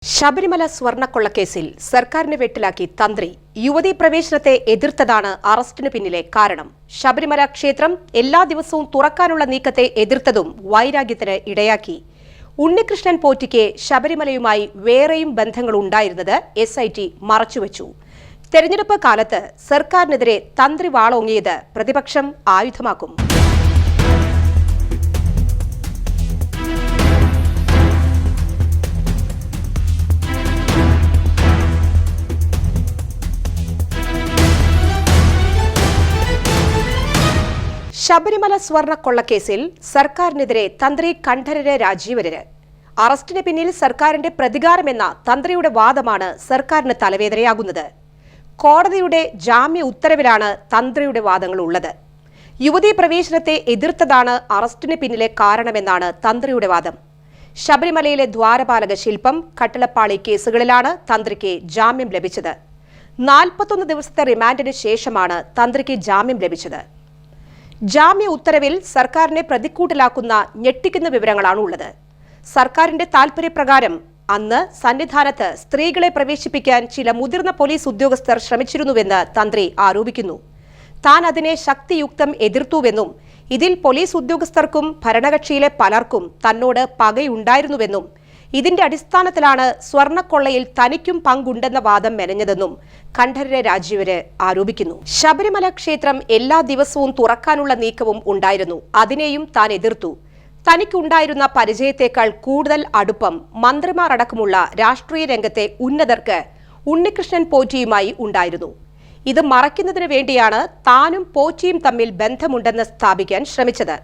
ശബരിമല സ്വർണ്ണക്കൊള്ളക്കേസിൽ സർക്കാരിനെ വെട്ടിലാക്കി തന്ത്രി യുവതീ പ്രവേശനത്തെ എതിർത്തതാണ് അറസ്റ്റിനു പിന്നിലെ കാരണം. ശബരിമല ക്ഷേത്രം എല്ലാ ദിവസവും തുറക്കാനുള്ള നീക്കത്തെ എതിർത്തതും വൈരാഗ്യത്തിന് ഇടയാക്കി. ഉണ്ണികൃഷ്ണൻ പോറ്റിക്ക് ശബരിമലയുമായി വേറെയും ബന്ധങ്ങളുണ്ടായിരുന്നത് SIT മറച്ചുവെച്ചു. തെരഞ്ഞെടുപ്പ് കാലത്ത് സർക്കാരിനെതിരെ തന്ത്രി വാളോങ്ങിയത് പ്രതിപക്ഷം ആയുധമാക്കും. ശബരിമല സ്വർണ്ണക്കൊള്ളക്കേസിൽ സർക്കാരിനെതിരെ തന്ത്രി കണ്ഠരര് രാജീവരര്. അറസ്റ്റിന് പിന്നിൽ സർക്കാരിന്റെ പ്രതികാരമെന്ന തന്ത്രിയുടെ വാദമാണ് സർക്കാരിന് തലവേദനയാകുന്നത്. കോടതിയുടെ ജാമ്യ ഉത്തരവിലാണ് തന്ത്രിയുടെ വാദങ്ങൾ ഉള്ളത്. യുവതീ പ്രവേശനത്തെ എതിർത്തതാണ് അറസ്റ്റിന് പിന്നിലെ കാരണമെന്നാണ് തന്ത്രിയുടെ വാദം. ശബരിമലയിലെ ദ്വാരപാലക ശില്പം, കട്ടിളപ്പാളി കേസുകളിലാണ് തന്ത്രിക്ക് ജാമ്യം ലഭിച്ചത്. 41 ദിവസത്തെ റിമാൻഡിന് ശേഷമാണ് തന്ത്രിക്ക് ജാമ്യം ലഭിച്ചത്. ജാമ്യ ഉത്തരവിൽ സർക്കാരിനെ പ്രതിക്കൂട്ടിലാക്കുന്ന ഞെട്ടിക്കുന്ന വിവരങ്ങളാണ് ഉള്ളത്. സർക്കാരിന്റെ താൽപര്യപ്രകാരം അന്ന് സന്നിധാനത്ത് സ്ത്രീകളെ പ്രവേശിപ്പിക്കാൻ ചില മുതിർന്ന പോലീസ് ഉദ്യോഗസ്ഥർ ശ്രമിച്ചിരുന്നുവെന്ന് തന്ത്രി ആരോപിക്കുന്നു. താൻ അതിനെ ശക്തിയുക്തം എതിർത്തുവെന്നും ഇതിൽ പോലീസ് ഉദ്യോഗസ്ഥർക്കും ഭരണകക്ഷിയിലെ പലർക്കും തന്നോട് പകയുണ്ടായിരുന്നുവെന്നും ഇതിന്റെ അടിസ്ഥാനത്തിലാണ് സ്വർണ്ണക്കൊള്ളയിൽ തനിക്കും പങ്കുണ്ടെന്ന വാദം മെനഞ്ഞതെന്നും കണ്ഠരര് രാജീവര് ആരോപിക്കുന്നു. ശബരിമല ക്ഷേത്രം എല്ലാ ദിവസവും തുറക്കാനുള്ള നീക്കവും ഉണ്ടായിരുന്നു. അതിനെയും താൻ എതിർത്തു. തനിക്കുണ്ടായിരുന്ന പരിചയത്തേക്കാൾ കൂടുതൽ അടുപ്പം മന്ത്രിമാർ അടക്കമുള്ള രാഷ്ട്രീയ രംഗത്തെ ഉന്നതർക്ക് ഉണ്ണികൃഷ്ണൻ പോറ്റിയുമായി ഉണ്ടായിരുന്നു. ഇത് മറയ്ക്കുന്നതിന് വേണ്ടിയാണ് താനും പോറ്റിയും തമ്മിൽ ബന്ധമുണ്ടെന്ന് സ്ഥാപിക്കാൻ ശ്രമിച്ചത്.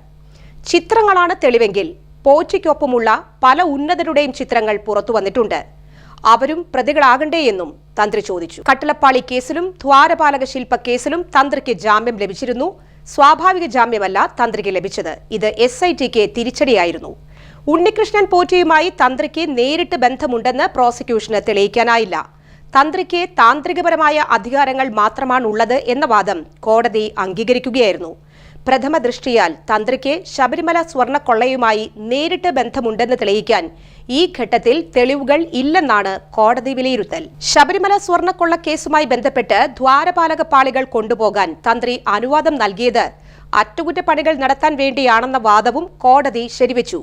ചിത്രങ്ങളാണ് തെളിവെങ്കിൽ പോറ്റിക്കൊപ്പമുള്ള പല ഉന്നതരുടെയും ചിത്രങ്ങൾ പുറത്തു വന്നിട്ടുണ്ട്. അവരും പ്രതികളാകണ്ടേയെന്നും തന്ത്രി ചോദിച്ചു. കട്ടിളപ്പാളി കേസിലും ദ്വാരപാലക ശില്പ കേസിലും തന്ത്രിക്ക് ജാമ്യം ലഭിച്ചിരുന്നു. സ്വാഭാവിക ജാമ്യമല്ല തന്ത്രിക്ക് ലഭിച്ചത്. ഇത് SITക്ക് തിരിച്ചടിയായിരുന്നു. ഉണ്ണികൃഷ്ണൻ പോറ്റിയുമായി തന്ത്രിക്ക് നേരിട്ട് ബന്ധമുണ്ടെന്ന് പ്രോസിക്യൂഷന് തെളിയിക്കാനായില്ല. തന്ത്രിക്ക് താന്ത്രികപരമായ അധികാരങ്ങൾ മാത്രമാണുള്ളത് എന്ന വാദം കോടതി അംഗീകരിക്കുകയായിരുന്നു. പ്രഥമ ദൃഷ്ടിയാൽ തന്ത്രിക്ക് ശബരിമല സ്വർണ്ണക്കൊള്ളയുമായി നേരിട്ട് ബന്ധമുണ്ടെന്ന് തെളിയിക്കാൻ ഈ ഘട്ടത്തിൽ തെളിവുകൾ ഇല്ലെന്നാണ് കോടതി വിലയിരുത്തൽ. ശബരിമല സ്വർണ്ണക്കൊള്ള കേസുമായി ബന്ധപ്പെട്ട് ദ്വാരപാലക പാളികൾ കൊണ്ടുപോകാൻ തന്ത്രി അനുവാദം നൽകിയത് അറ്റകുറ്റപ്പണികൾ നടത്താൻ വേണ്ടിയാണെന്ന വാദവും കോടതി ശരിവെച്ചു.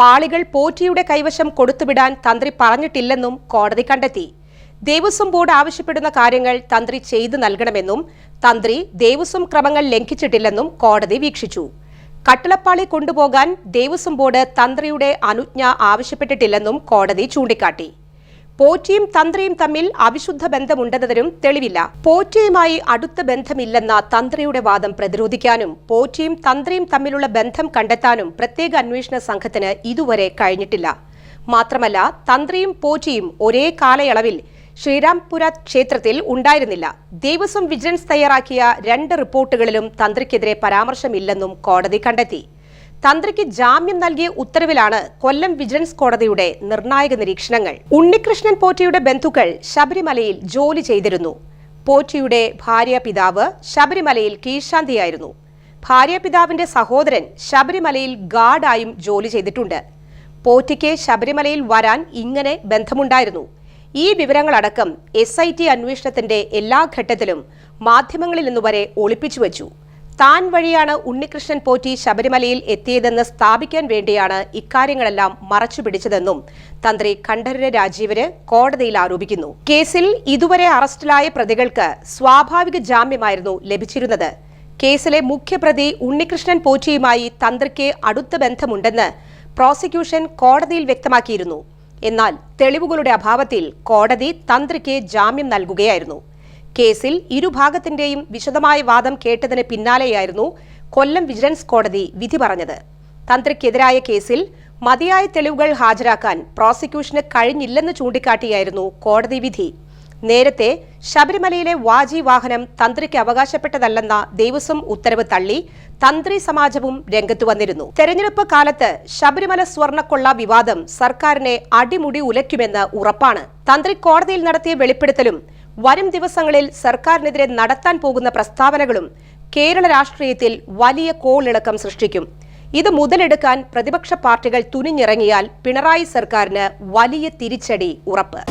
പാളികൾ പോറ്റിയുടെ കൈവശം കൊടുത്തുവിടാൻ തന്ത്രി പറഞ്ഞിട്ടില്ലെന്നും കോടതി കണ്ടെത്തി. ദേവസ്വം ബോർഡ് ആവശ്യപ്പെടുന്ന കാര്യങ്ങൾ തന്ത്രി ചെയ്തു നൽകണമെന്നും തന്ത്രി ദേവസ്വം ക്രമങ്ങൾ ലംഘിച്ചിട്ടില്ലെന്നും കോടതി വീക്ഷിച്ചു. കട്ടിളപ്പാളി കൊണ്ടുപോകാൻ ദേവസ്വം ബോർഡ് തന്ത്രിയുടെ അനുജ്ഞ ആവശ്യപ്പെട്ടിട്ടില്ലെന്നും കോടതി ചൂണ്ടിക്കാട്ടി. പോറ്റിയും തന്ത്രിയും തമ്മിൽ അവിശുദ്ധ ബന്ധമുണ്ടെന്നതിനും തെളിവില്ല. പോറ്റിയുമായി അടുത്ത ബന്ധമില്ലെന്ന തന്ത്രിയുടെ വാദം പ്രതിരോധിക്കാനും പോറ്റിയും തന്ത്രിയും തമ്മിലുള്ള ബന്ധം കണ്ടെത്താനും പ്രത്യേക അന്വേഷണ സംഘത്തിന് ഇതുവരെ കഴിഞ്ഞിട്ടില്ല. മാത്രമല്ല, തന്ത്രിയും പോറ്റിയും ഒരേ കാലയളവിൽ ശ്രീരാംപുര ക്ഷേത്രത്തിൽ ഉണ്ടായിരുന്നില്ല. ദേവസ്വം വിജിലൻസ് തയ്യാറാക്കിയ 2 റിപ്പോർട്ടുകളിലും തന്ത്രിക്കെതിരെ പരാമർശമില്ലെന്നും കോടതി കണ്ടെത്തി. തന്ത്രിക്ക് ജാമ്യം നൽകിയ ഉത്തരവിലാണ് കൊല്ലം വിജിലൻസ് കോടതിയുടെ നിർണായക നിരീക്ഷണങ്ങൾ. ഉണ്ണികൃഷ്ണൻ പോറ്റിയുടെ ബന്ധുക്കൾ ശബരിമലയിൽ ജോലി ചെയ്തിരുന്നു. പോറ്റിയുടെ ഭാര്യാപിതാവ് ശബരിമലയിൽ കീഴ്ശാന്തിയായിരുന്നു. ഭാര്യാപിതാവിന്റെ സഹോദരൻ ശബരിമലയിൽ ഗാർഡായും ജോലി ചെയ്തിട്ടുണ്ട്. പോറ്റിക്ക് ശബരിമലയിൽ വരാൻ ഇങ്ങനെ ബന്ധമുണ്ടായിരുന്നു. ഈ വിവരങ്ങളടക്കം SIT അന്വേഷണത്തിന്റെ എല്ലാ ഘട്ടത്തിലും മാധ്യമങ്ങളിൽ നിന്നുവരെ ഒളിപ്പിച്ചുവെച്ചു. താൻ വഴിയാണ് ഉണ്ണികൃഷ്ണൻ പോറ്റി ശബരിമലയിൽ എത്തിയതെന്ന് സ്ഥാപിക്കാൻ വേണ്ടിയാണ് ഇക്കാര്യങ്ങളെല്ലാം മറച്ചുപിടിച്ചതെന്നും തന്ത്രി കണ്ഠരര് രാജീവര് കോടതിയിൽ ആരോപിക്കുന്നു. കേസിൽ ഇതുവരെ അറസ്റ്റിലായ പ്രതികൾക്ക് സ്വാഭാവിക ജാമ്യമായിരുന്നു ലഭിച്ചിരുന്നത്. കേസിലെ മുഖ്യപ്രതി ഉണ്ണികൃഷ്ണൻ പോറ്റിയുമായി തന്ത്രിക്ക് അടുത്ത ബന്ധമുണ്ടെന്ന് പ്രോസിക്യൂഷൻ കോടതിയിൽ വ്യക്തമാക്കിയിരുന്നു. എന്നാൽ തെളിവുകളുടെ അഭാവത്തിൽ കോടതി തന്ത്രിക്ക് ജാമ്യം നൽകുകയായിരുന്നു. കേസിൽ ഇരുഭാഗത്തിന്റെയും വിശദമായ വാദം കേട്ടതിന് പിന്നാലെയായിരുന്നു കൊല്ലം വിജിലൻസ് കോടതി വിധി പറഞ്ഞത്. തന്ത്രിക്കെതിരായ കേസിൽ മതിയായ തെളിവുകൾ ഹാജരാക്കാൻ പ്രോസിക്യൂഷന് കഴിഞ്ഞില്ലെന്ന് ചൂണ്ടിക്കാട്ടിയായിരുന്നു കോടതി വിധി. നേരത്തെ ശബരിമലയിലെ വാജി വാഹനം തന്ത്രിക്ക് അവകാശപ്പെട്ടതല്ലെന്ന ദേവസ്വം ഉത്തരവ് തള്ളി തന്ത്രി സമാജവും രംഗത്തു വന്നിരുന്നു. തെരഞ്ഞെടുപ്പ് കാലത്ത് ശബരിമല സ്വർണ്ണക്കൊള്ള വിവാദം സർക്കാരിനെ അടിമുടി ഉലയ്ക്കുമെന്ന് ഉറപ്പാണ്. തന്ത്രി കോടതിയിൽ നടത്തിയ വെളിപ്പെടുത്തലും വരും ദിവസങ്ങളിൽ സർക്കാരിനെതിരെ നടത്താൻ പോകുന്ന പ്രസ്താവനകളും കേരള രാഷ്ട്രീയത്തിൽ വലിയ കോളിളക്കം സൃഷ്ടിക്കും. ഇത് മുതലെടുക്കാൻ പ്രതിപക്ഷ പാർട്ടികൾ തുനിഞ്ഞിറങ്ങിയാൽ പിണറായി സർക്കാരിന് വലിയ തിരിച്ചടി ഉറപ്പ്.